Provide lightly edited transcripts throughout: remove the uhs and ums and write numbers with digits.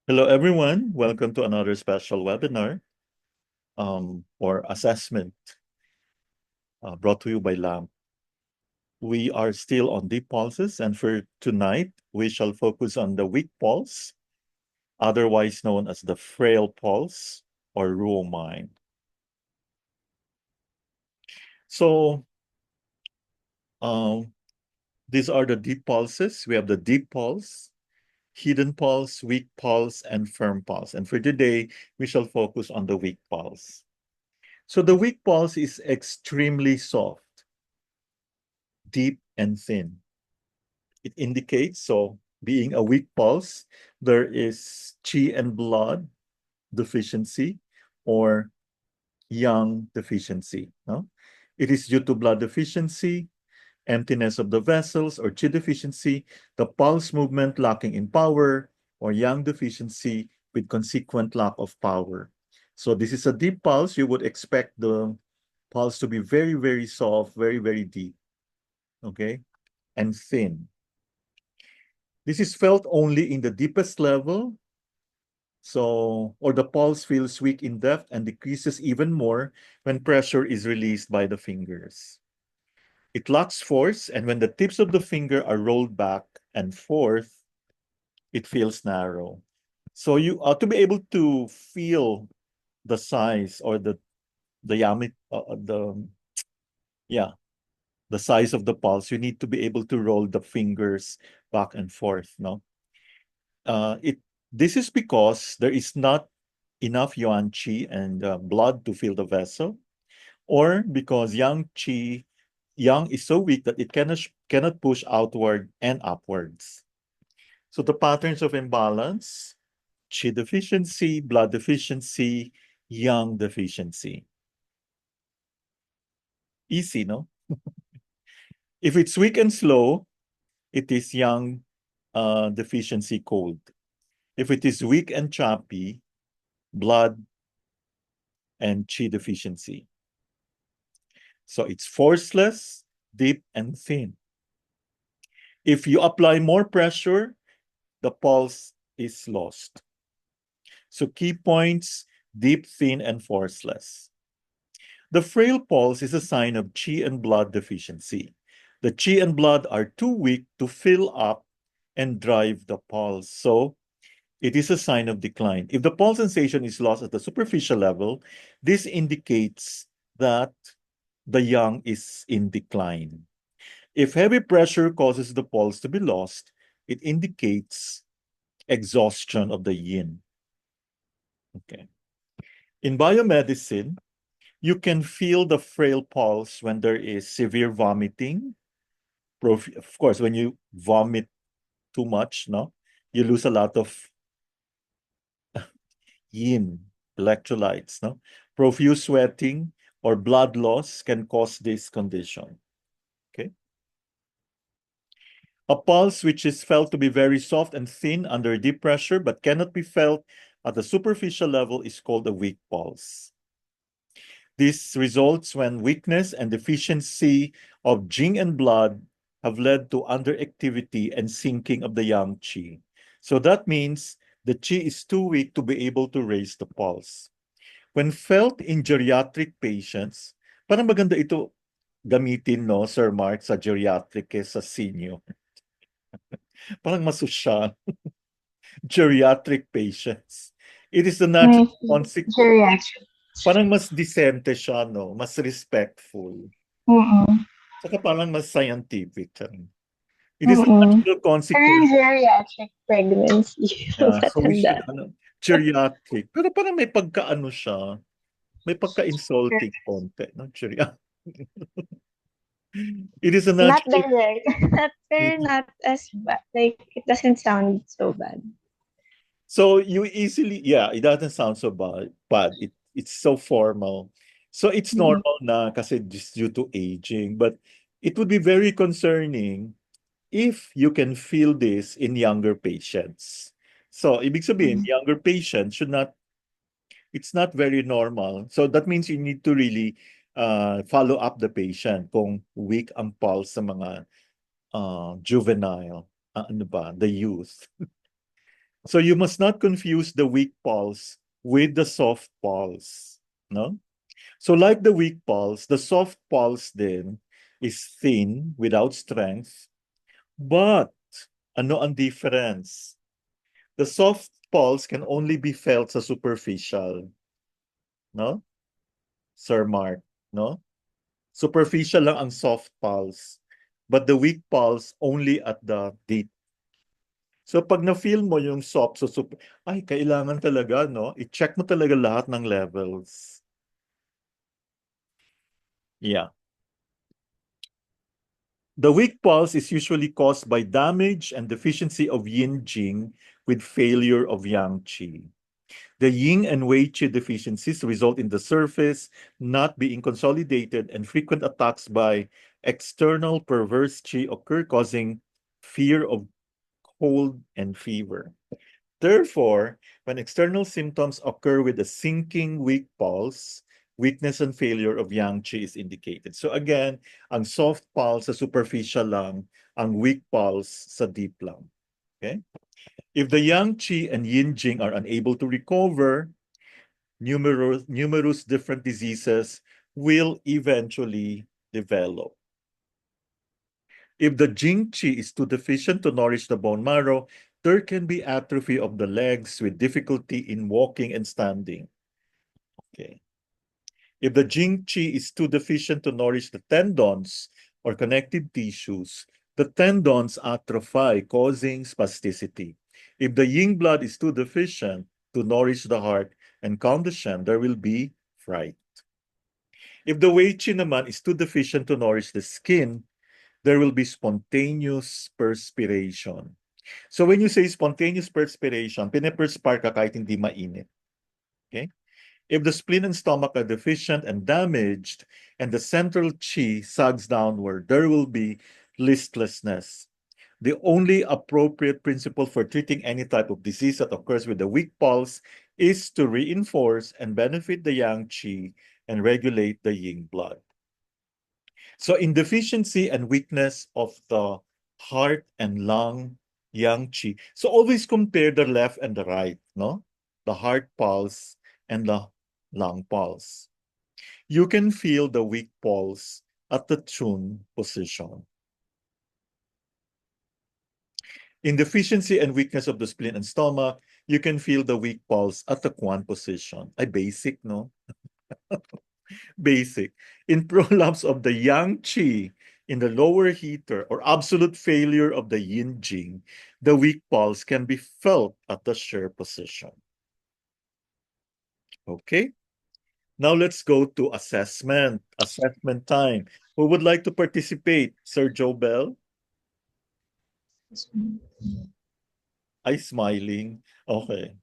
Hello, everyone. Welcome to another special webinar or assessment brought to you by LAMP. We are still on deep pulses, and for tonight, we shall focus on the weak pulse, otherwise known as the frail pulse or Ruo Mai. So, um, these are the deep pulses. We have the deep pulse, hidden pulse, weak pulse, and firm pulse. And for today, we shall focus on the weak pulse. So the weak pulse is extremely soft, deep, and thin. It indicates, so being a weak pulse, there is qi and blood deficiency or yang deficiency. No? It is due to blood deficiency, emptiness of the vessels, or qi deficiency, the pulse movement lacking in power, or yang deficiency with consequent lack of power. So this is a deep pulse. You would expect the pulse to be very, very soft, very, very deep, okay, and thin. This is felt only in the deepest level. So, or the pulse feels weak in depth and decreases even more when pressure is released by the fingers. It lacks force, and when the tips of the finger are rolled back and forth, it feels narrow. So you to be able to feel the size or the yamit the yeah the size of the pulse, you need to be able to roll the fingers back and forth. No, it this is because there is not enough yuan qi and blood to fill the vessel, or because yang is so weak that it cannot push outward and upwards. So the patterns of imbalance: qi deficiency, blood deficiency, yang deficiency. Easy, no? If it's weak and slow, it is yang deficiency cold. If it is weak and choppy, blood and qi deficiency. So it's forceless, deep, and thin. If you apply more pressure, the pulse is lost. So key points: deep, thin, and forceless. The frail pulse is a sign of qi and blood deficiency. The qi and blood are too weak to fill up and drive the pulse. So it is a sign of decline. If the pulse sensation is lost at the superficial level, this indicates that the yang is in decline. If heavy pressure causes the pulse to be lost, it indicates exhaustion of the yin. Okay. In biomedicine, you can feel the frail pulse when there is severe vomiting. Of course, when you vomit too much, no, you lose a lot of yin electrolytes. No, profuse sweating or blood loss can cause this condition. Okay. A pulse which is felt to be very soft and thin under deep pressure but cannot be felt at the superficial level is called a weak pulse. This results when weakness and deficiency of jing and blood have led to underactivity and sinking of the yang qi. So that means the qi is too weak to be able to raise the pulse. When felt in geriatric patients, parang maganda ito gamitin, no, Sir Mark, sa geriatric kesa senior. Parang masosyal. Geriatric patients. It is the natural consequence. Geriatric. Parang mas decente siya, no? Mas respectful. Mm-mm. Saka parang mas scientific. It is the Mm-mm. natural Pero consequence. geriatric pregnancy, Yeah, so we should, matanda. geriatric. Pero parang may pagka-ano siya, may pagka-insulting konti, no? Geriatric. It is a Not natural, direct, it, pero not as bad. Like, it doesn't sound so bad. so you easily, yeah, it doesn't sound so bad. It's so formal. So it's Mm-mm. normal na kasi just due to aging, but it would be very concerning if you can feel this in younger patients. So ibig sabihin, Mm-mm. younger patients should not, it's not very normal. So that means you need to really follow up the patient kung weak ang pulse sa mga juvenile, ano ba, the youth. So you must not confuse the weak pulse with the soft pulse. No? So like the weak pulse, the soft pulse then is thin without strength. But ano ang difference? The soft pulse can only be felt sa superficial. No? Sir Mark. No? Superficial lang ang soft pulse. But the weak pulse only at the deep. So pag na-feel mo yung soft, so ay, kailangan talaga, no? I-check mo talaga lahat ng levels. Yeah. The weak pulse is usually caused by damage and deficiency of yin jing with failure of yang qi. The yin and wei qi deficiencies result in the surface not being consolidated, and frequent attacks by external perverse qi occur, causing fear of cold and fever. Therefore, when external symptoms occur with a sinking weak pulse, weakness and failure of yang qi is indicated. So again, ang soft pulse sa superficial lang, ang weak pulse sa deep lang. Okay? If the yang qi and yin jing are unable to recover, numerous different diseases will eventually develop. If the jing qi is too deficient to nourish the bone marrow, there can be atrophy of the legs with difficulty in walking and standing. Okay. If the jing qi is too deficient to nourish the tendons or connective tissues, the tendons atrophy, causing spasticity. If the yin blood is too deficient to nourish the heart and calm the shen, there will be fright. If the wei qi naman is too deficient to nourish the skin, there will be spontaneous perspiration. So when you say spontaneous perspiration, piniperspire ka kahit hindi mainit. Okay? If the spleen and stomach are deficient and damaged, and the central chi sags downward, there will be listlessness. The only appropriate principle for treating any type of disease that occurs with a weak pulse is to reinforce and benefit the yang qi and regulate the yin blood. So in deficiency and weakness of the heart and lung, yang qi. So always compare the left and the right, no? The heart pulse and the lung pulse. You can feel the weak pulse at the tune position. In deficiency and weakness of the spleen and stomach, you can feel the weak pulse at the quan position. Ay, basic, no? Basic. In prolapse of the yang qi in the lower heater or absolute failure of the yin jing, the weak pulse can be felt at the share position. Okay. Now let's go to assessment. Assessment time. Who would like to participate? Sir Joe Bell? I smiling. Okay.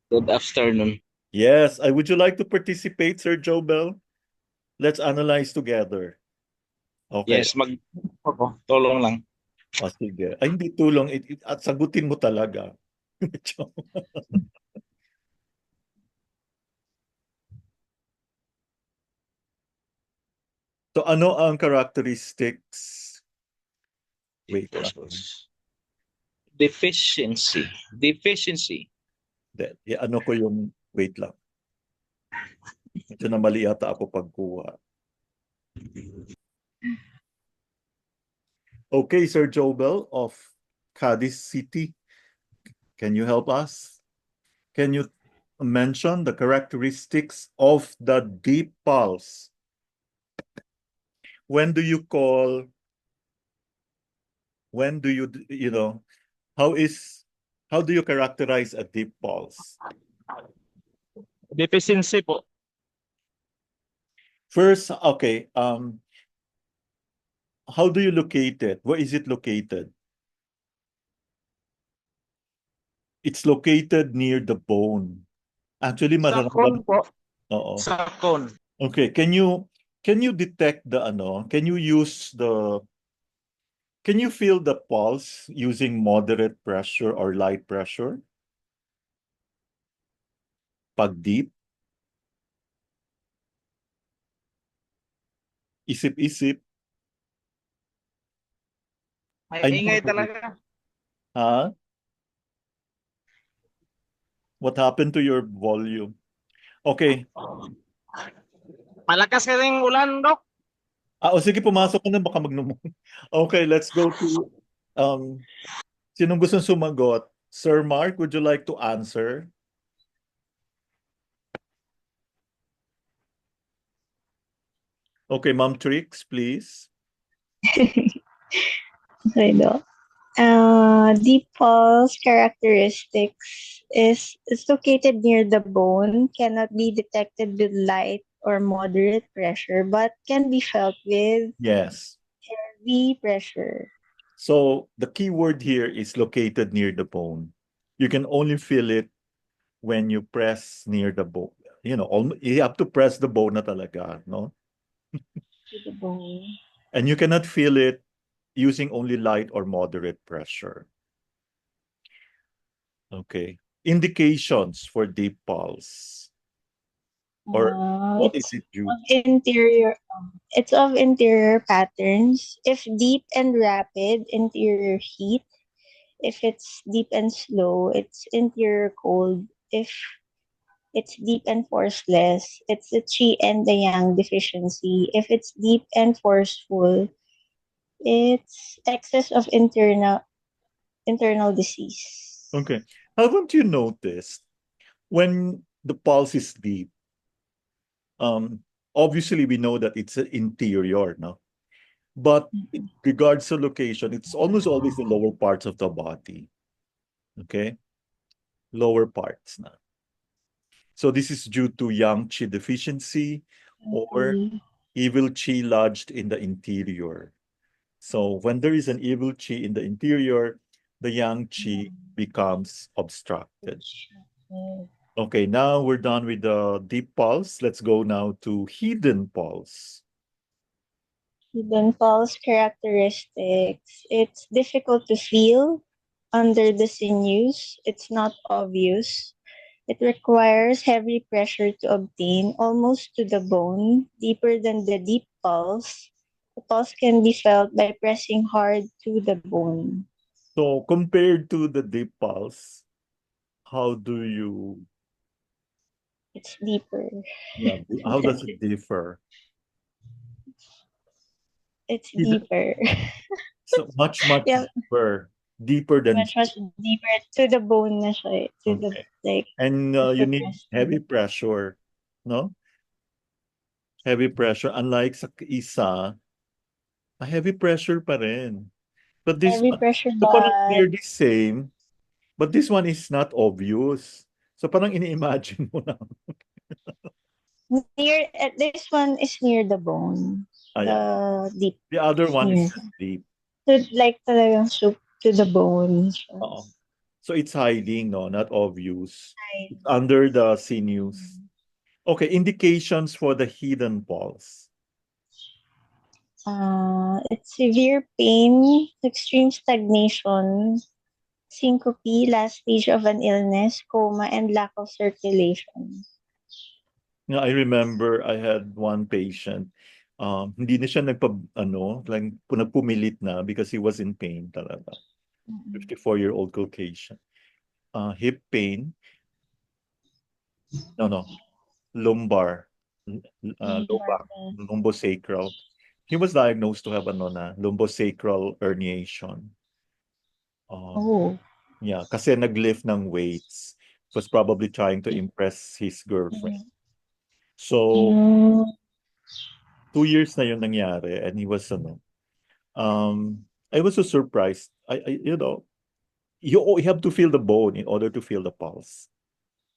Good afternoon. Yes. I would you like to participate, Sir Joe Bell? Let's analyze together. Okay. Yes, ako, tulong lang. O sige. Ay, hindi tulong. At sagutin mo talaga. So ano ang characteristics? Wait lang. Deficiency. Deficiency. Ano ko yung, wait lang. Ito na mali yata ako pagkuha. Okay, Sir Jobel of Cadiz City, can you help us? Can you mention the characteristics of the deep pulse? When do you call, when do you know, how do you characterize a deep pulse? Deficiency po. First, okay, how do you locate it? Where is it located? It's located near the bone. Actually, Sa cone mararamdaman. po. Oo. Sa cone. Okay, can you detect the ano? Can you feel the pulse using moderate pressure or light pressure? Pag deep, isip-isip. May Ay, ingay talaga. ha? What happened to your volume? Okay. Malakas ka rin ulan, Dok. O sige, pumasok ka na, baka Okay, let's go to, um, sinong gustong sumagot? Sir Mark, would you like to answer? Okay, Ma'am Trix, please. Okay, no. Deep pulse characteristics is located near the bone, cannot be detected with light or moderate pressure, but can be felt with Yes. heavy pressure. So the key word here is located near the bone. You can only feel it when you press near the bone. You have to press the bone na talaga, no? To the bone. And you cannot feel it using only light or moderate pressure. Okay. Indications for deep pulse. Or what is It's it due? of interior. It's of interior patterns. If deep and rapid, interior heat. If it's deep and slow, it's interior cold. If it's deep and forceless, it's the Qi and the Yang deficiency. If it's deep and forceful, it's excess of internal disease. Okay. Haven't you noticed when the pulse is deep, um, obviously we know that it's an interior, no? But in regards to location, it's almost always the lower parts of the body. Okay? Lower parts na. So this is due to yang qi deficiency or evil qi lodged in the interior. So when there is an evil qi in the interior, the yang qi becomes obstructed. Okay, now we're done with the deep pulse. Let's go now to hidden pulse. Hidden pulse characteristics. It's difficult to feel under the sinews. It's not obvious. It requires heavy pressure to obtain, almost to the bone, deeper than the deep pulse. The pulse can be felt by pressing hard to the bone. So compared to the deep pulse, how do you, It's deeper. yeah, how does it differ? It's Hidden, deeper. so much Yeah, deeper than, much deeper to the bone na siya, to the okay. like And you to need press to heavy the pressure, no? Heavy pressure. Unlike sa isa, heavy pressure pa rin. But this heavy one, pressure, so parang but nearly same, but this one is not obvious. So parang ini-imagine mo na. near this one is near the bone. Yeah. The deep The other is one is near. deep. So like talagang soup to the bone. So, Oo. So it's hiding, no, not obvious. It's under the sinews. Okay, indications for the hidden pulse. it's severe pain, extreme stagnation, syncope, last stage of an illness, coma, and lack of circulation. I remember I had one patient, hindi na siya like, nagpumilit na because he was in pain talaga. 54-year-old Caucasian. Hip pain, no, lumbar, low back, lumbosacral. He was diagnosed to have lumbosacral herniation. Um, Oh. yeah, kasi naglift ng weights. Was probably trying to impress his girlfriend. So, Mm, 2 years na yun nangyari and he was I was so surprised. You have to feel the bone in order to feel the pulse.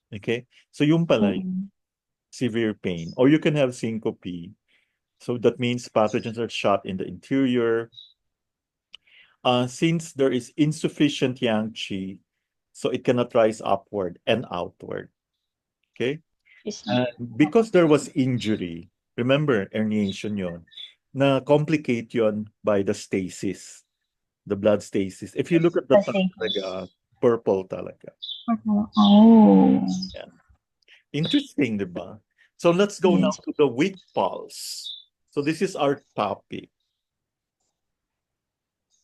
Okay? So yung pala, severe pain. Or you can have syncope. So that means pathogens are shot in the interior. Since there is insufficient yang qi, so it cannot rise upward and outward. Okay? Because there was injury, remember, herniation yon, na complicate yon by the stasis, the blood stasis. If you look at the I top think. talaga, purple talaga. Oh. Yeah. Interesting, diba? So let's go now Yes. to the weak pulse. So this is our topic.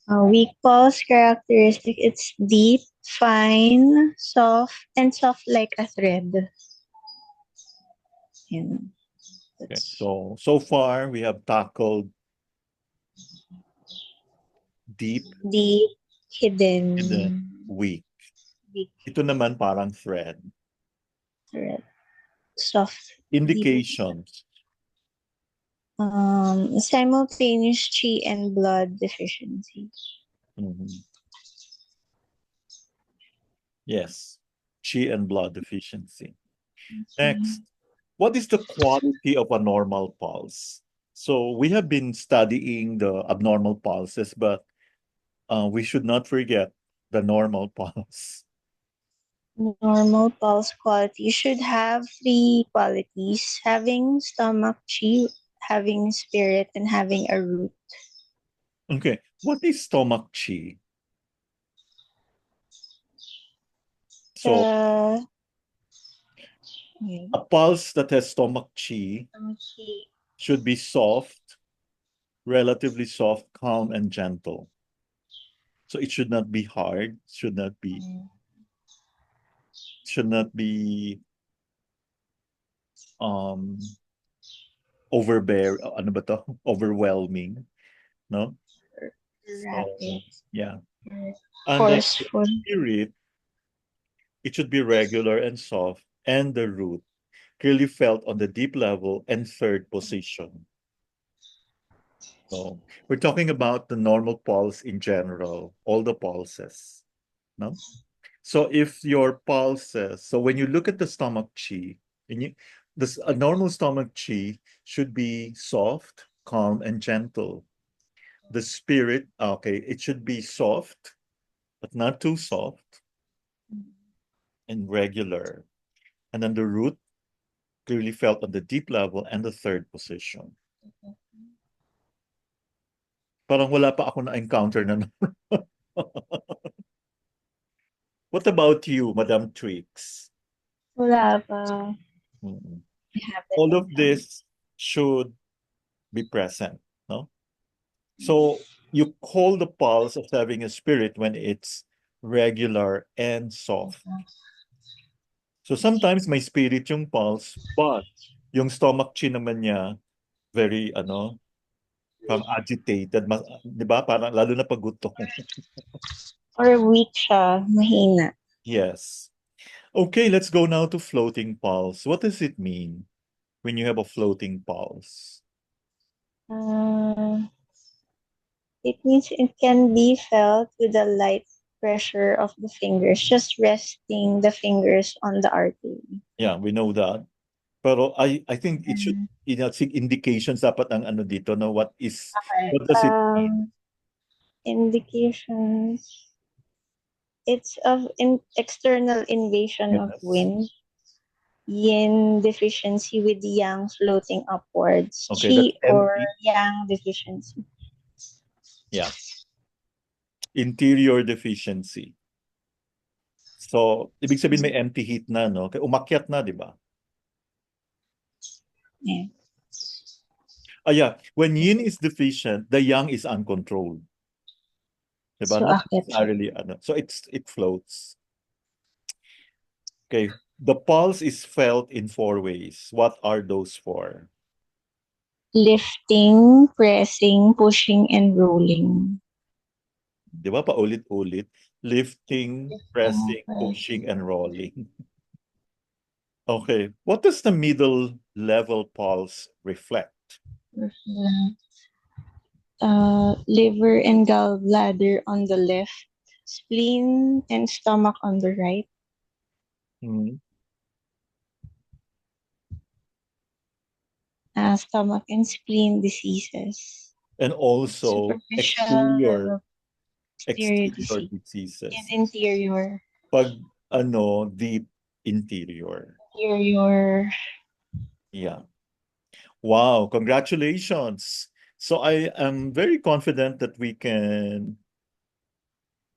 Weak pulse characteristic, it's deep, fine, soft like a thread. Yan. Okay. That's So far we have tackled deep, deep, hidden, hidden, weak. weak Ito naman parang thread. thread. Soft, deep. Indications. Simultaneous chi and blood deficiency. Mhm. Yes. Chi and blood deficiency. Next, what is the quality of a normal pulse? So we have been studying the abnormal pulses, but we should not forget the normal pulse. Normal pulse quality should have three qualities: having stomach chi, having spirit, and having a root. Okay, what is stomach chi? So The okay, a pulse that has stomach chi stomach chi. should be soft, relatively soft, calm, and gentle. So it should not be hard, should not be um ano ba to? Overwhelming, no? So Rapid, yeah. or And then the forceful. spirit, it should be regular and soft, and the root clearly felt on the deep level and third position. So we're talking about the normal pulse in general, all the pulses, no? So if your pulses, so when you look at the stomach chi, and a normal stomach chi should be soft, calm, and gentle. The spirit, okay, it should be soft, but not too soft, and regular. And then the root clearly felt on the deep level and the third position. Parang wala pa ako na-encounter na. What about you, Madam Trix? Wala pa. Mm. I haven't All of encountered. this should be present, no? So you call the pulse of having a spirit when it's regular and soft. So sometimes may spirit yung pulse, but yung stomach chi naman niya, very, parang agitated. 'Di ba? Parang lalo na pag gutom. Or weak siya, mahina. Yes. Okay, let's go now to floating pulse. What does it mean when you have a floating pulse? Uh, it means it can be felt with the light pressure of the fingers, just resting the fingers on the artery. Yeah, we know that. Pero I think it should, indications dapat ang ano dito, no? Okay. What does it mean? Indications. It's of external invasion of Yes. wind, yin deficiency with yang floating upwards, Okay, that's chi or empty. yang deficiency. Yeah. Interior deficiency. So, ibig sabihin may empty heat na, no? Kaya umakyat na, di ba? Yeah. Ah, yeah. When yin is deficient, the yang is uncontrolled. Di ba? So, Not akyat siya. necessarily, so it floats. Okay. The pulse is felt in four ways. What are those four? Lifting, pressing, pushing, and rolling. Di ba? Paulit-ulit. Lifting, Lifting, pressing, pressing, pushing, and rolling. Okay. What does the middle level pulse reflect? pushing. Liver and gallbladder on the left, spleen and stomach on the right. Mhm. Stomach and spleen diseases. And also Superficial level exterior exterior disease. diseases. And interior. Pag deep interior. Interior. Yeah. Wow, congratulations. So I am very confident that we can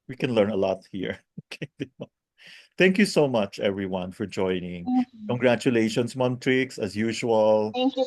learn a lot here. Okay. Thank you so much, everyone, for joining. Congratulations, Montrix, as usual. Thank you.